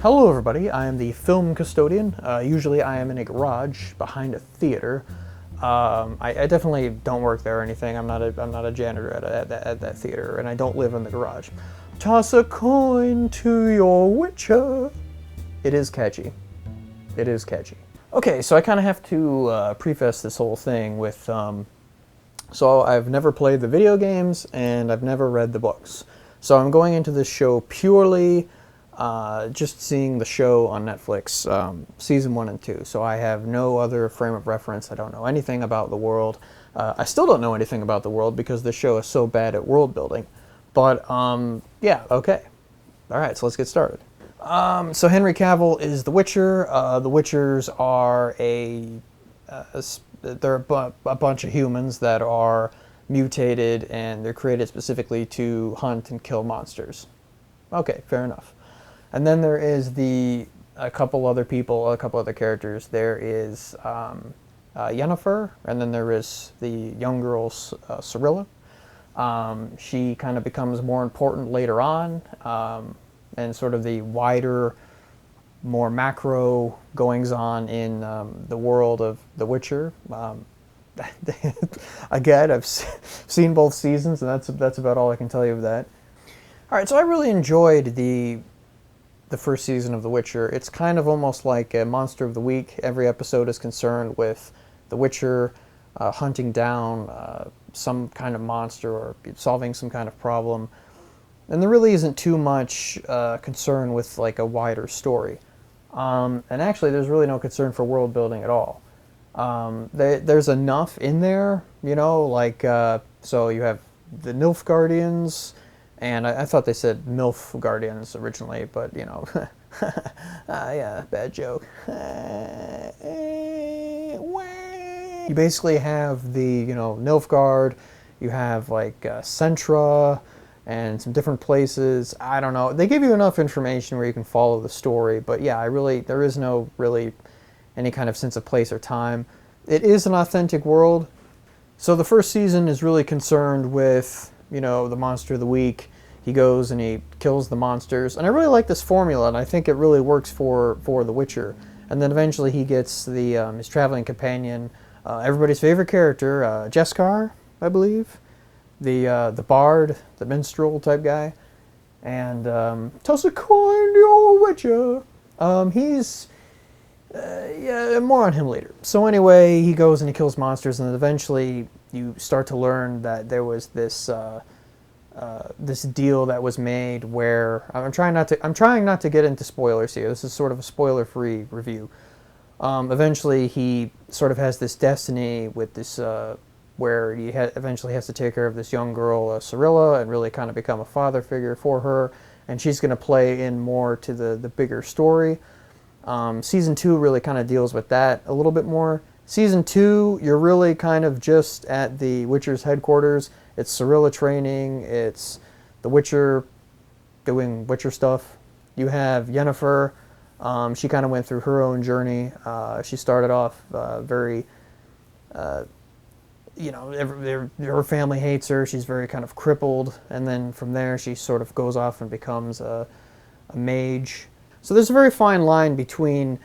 Hello everybody, I am the film custodian. Usually I am in a garage behind a theater. I definitely don't work there or anything. I'm not a janitor at that theater, and I don't live in the garage. Toss a coin to your Witcher. It is catchy. It is catchy. Okay, so I kind of have to preface this whole thing with, so I've never played the video games and I've never read the books. So I'm going into this show purely just seeing the show on Netflix, season 1 and 2. So I have no other frame of reference. I don't know anything about the world. I still don't know anything about the world because the show is so bad at world building. But yeah, okay. All right, so let's get started. So Henry Cavill is the Witcher. The Witchers are they're a bunch of humans that are mutated, and they're created specifically to hunt and kill monsters. Okay, fair enough. And then there is a couple other characters. There is Yennefer, and then there is the young girl Cirilla. She kind of becomes more important later on, and sort of the wider, more macro goings-on in the world of The Witcher. Again, I've seen both seasons, and that's about all I can tell you of that. All right, so I really enjoyed the first season of The Witcher. It's kind of almost like a Monster of the Week. Every episode is concerned with The Witcher hunting down some kind of monster or solving some kind of problem. And there really isn't too much concern with like a wider story. And actually, there's really no concern for world building at all. There's enough in there, you know, like, so you have the Nilfgaardians, and I thought they said MILF Guardians originally, but, you know, yeah, bad joke. You basically have the, you know, Nilfgaard, you have, like, Centra, and some different places. I don't know. They give you enough information where you can follow the story, but yeah, there is no really any kind of sense of place or time. It is an authentic world. So the first season is really concerned with, you know, the monster of the week. He goes and he kills the monsters. And I really like this formula, and I think it really works for The Witcher. And then eventually he gets his traveling companion, everybody's favorite character, Jeskar, I believe. The bard, the minstrel type guy. And toss a coin to your Witcher. Yeah, more on him later. So anyway, he goes and he kills monsters, and then eventually you start to learn that there was this this deal that was made where I'm trying not to get into spoilers here. This is sort of a spoiler-free review. Eventually, he sort of has this destiny with this where he eventually has to take care of this young girl, Cirilla, and really kind of become a father figure for her. And she's going to play in more to the bigger story. Season 2 really kind of deals with that a little bit more. Season 2, you're really kind of just at the Witcher's headquarters. It's Cirilla training. It's the Witcher doing Witcher stuff. You have Yennefer. She kind of went through her own journey. She started off very, you know, her family hates her. She's very kind of crippled. And then from there, she sort of goes off and becomes a mage. So there's a very fine line between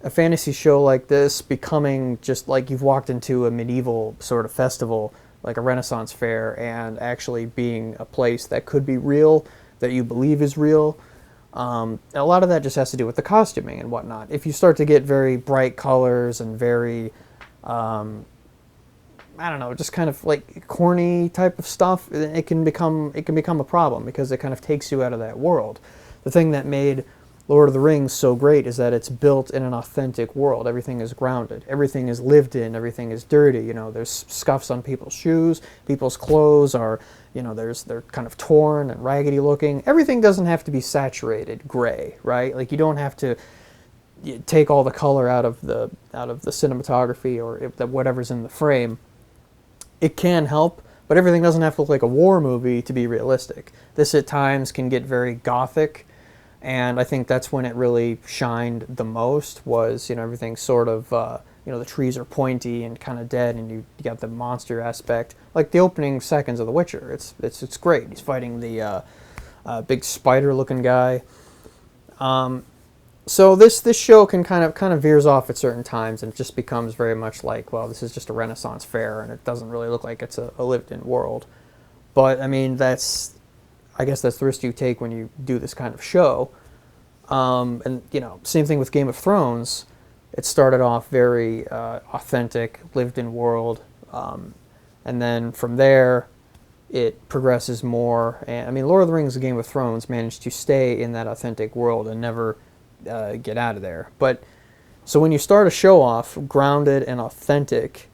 a fantasy show like this becoming just like you've walked into a medieval sort of festival, like a Renaissance fair, and actually being a place that could be real, that you believe is real. A lot of that just has to do with the costuming and whatnot. If you start to get very bright colors and very, I don't know, just kind of like corny type of stuff, it can become a problem because it kind of takes you out of that world. The thing that made Lord of the Rings so great is that it's built in an authentic world. Everything is grounded. Everything is lived in. Everything is dirty. You know, there's scuffs on people's shoes. People's clothes are, you know, they're kind of torn and raggedy looking. Everything doesn't have to be saturated gray, right? Like, you don't have to take all the color out of the cinematography or whatever's in the frame. It can help, but everything doesn't have to look like a war movie to be realistic. This at times can get very gothic. And I think that's when it really shined the most, was, you know, everything sort of, you know, the trees are pointy and kind of dead, and you got the monster aspect. Like the opening seconds of The Witcher, it's great. He's fighting the big spider-looking guy. So this show can kind of veers off at certain times, and it just becomes very much like, well, this is just a Renaissance fair, and it doesn't really look like it's a lived-in world. But I mean, I guess that's the risk you take when you do this kind of show. And you know, same thing with Game of Thrones. It started off very authentic, lived-in world, and then from there, it progresses more. And I mean, Lord of the Rings and Game of Thrones managed to stay in that authentic world and never get out of there. But so when you start a show off grounded and authentic,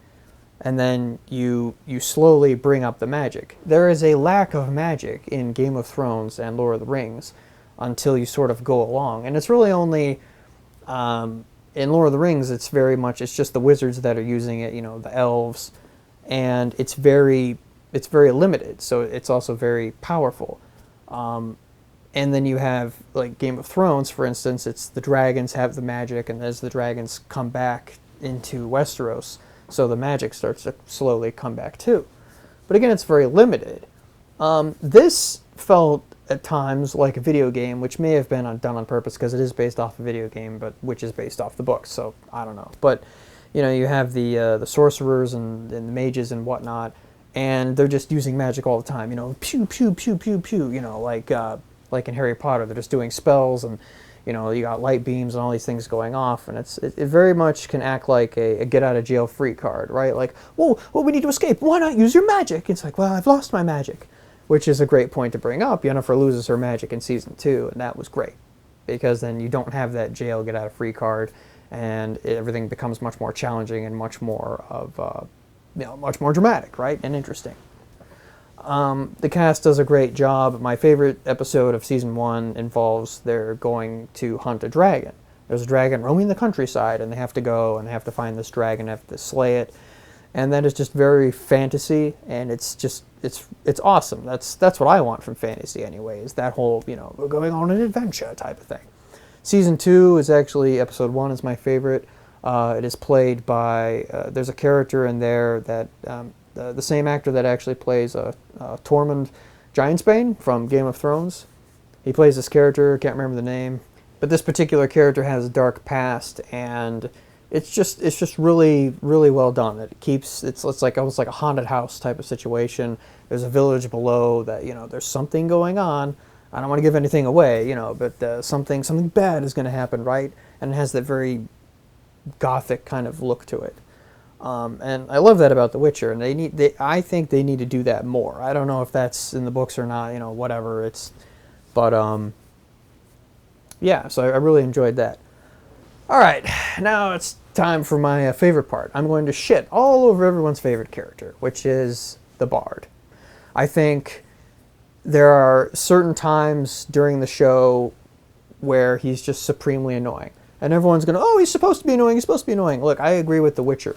and then you slowly bring up the magic. There is a lack of magic in Game of Thrones and Lord of the Rings until you sort of go along. And it's really only, in Lord of the Rings, it's just the wizards that are using it, you know, the elves, and it's very limited, so it's also very powerful. And then you have, like, Game of Thrones, for instance, it's the dragons have the magic, and as the dragons come back into Westeros, so the magic starts to slowly come back too. But again, it's very limited. This felt at times like a video game, which may have been done on purpose because it is based off a video game, but which is based off the books, so I don't know. But you know, you have the sorcerers and the mages and whatnot, and they're just using magic all the time. You know, pew pew pew pew pew. You know, like in Harry Potter, they're just doing spells, and you know, you got light beams and all these things going off, and it very much can act like a get out of jail free card, right? Like, whoa, well, we need to escape. Why not use your magic? It's like, well, I've lost my magic, which is a great point to bring up. Yennefer loses her magic in season 2, and that was great because then you don't have that jail get out of free card, and everything becomes much more challenging and much more of much more dramatic, right, and interesting. The cast does a great job. My favorite episode of season 1 involves they're going to hunt a dragon. There's a dragon roaming the countryside, and they have to go and they have to find this dragon, have to slay it, and that is just very fantasy, and it's awesome. That's what I want from fantasy, anyways. That whole, you know, we're going on an adventure type of thing. Season 2 is actually episode 1 is my favorite. It is played by there's a character in there that. The same actor that actually plays Tormund Giantsbane from Game of Thrones. He plays this character, can't remember the name, but this particular character has a dark past, and it's just really, really well done. It's like almost like a haunted house type of situation. There's a village below that, you know, there's something going on. I don't want to give anything away, you know, but something bad is going to happen, right? And it has that very gothic kind of look to it. And I love that about The Witcher, and I think they need to do that more. I don't know if that's in the books or not, you know, whatever, but yeah, so I really enjoyed that. Alright, now it's time for my favorite part. I'm going to shit all over everyone's favorite character, which is the Bard. I think there are certain times during the show where he's just supremely annoying. And everyone's going to, oh, he's supposed to be annoying, he's supposed to be annoying. Look, I agree with The Witcher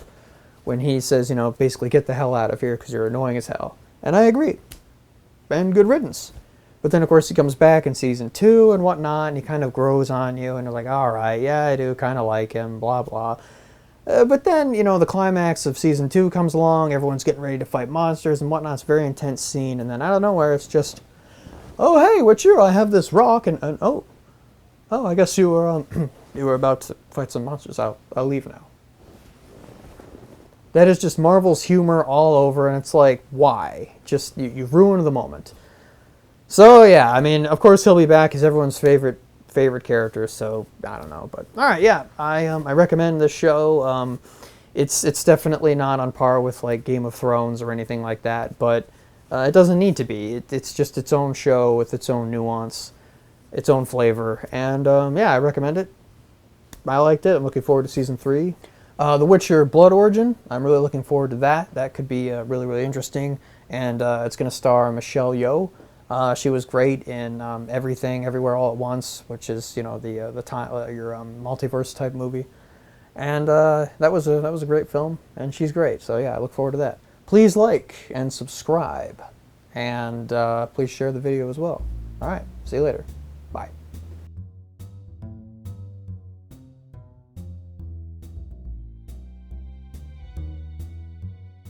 when he says, you know, basically get the hell out of here because you're annoying as hell. And I agree. And good riddance. But then, of course, he comes back in season 2 and whatnot, and he kind of grows on you, and you're like, all right, yeah, I do kind of like him, blah, blah. But then, you know, the climax of season 2 comes along, everyone's getting ready to fight monsters and whatnot. It's a very intense scene, and then out of nowhere, it's just, oh, hey, Witcher, I have this rock, and oh, I guess you were, you were about to fight some monsters. I'll leave now. That is just Marvel's humor all over, and it's like, why? Just, you've ruined the moment. So, yeah, I mean, of course he'll be back. He's everyone's favorite character, so, I don't know. But, alright, yeah, I recommend this show. It's definitely not on par with, like, Game of Thrones or anything like that, but it doesn't need to be. It's just its own show with its own nuance, its own flavor, and, yeah, I recommend it. I liked it. I'm looking forward to season 3. The Witcher Blood Origin, I'm really looking forward to that. That could be really, really interesting. And it's going to star Michelle Yeoh. She was great in Everything, Everywhere, All at Once, which is, you know, your multiverse type movie. And that was a great film, and she's great. So yeah, I look forward to that. Please like and subscribe, and please share the video as well. All right, see you later. Bye.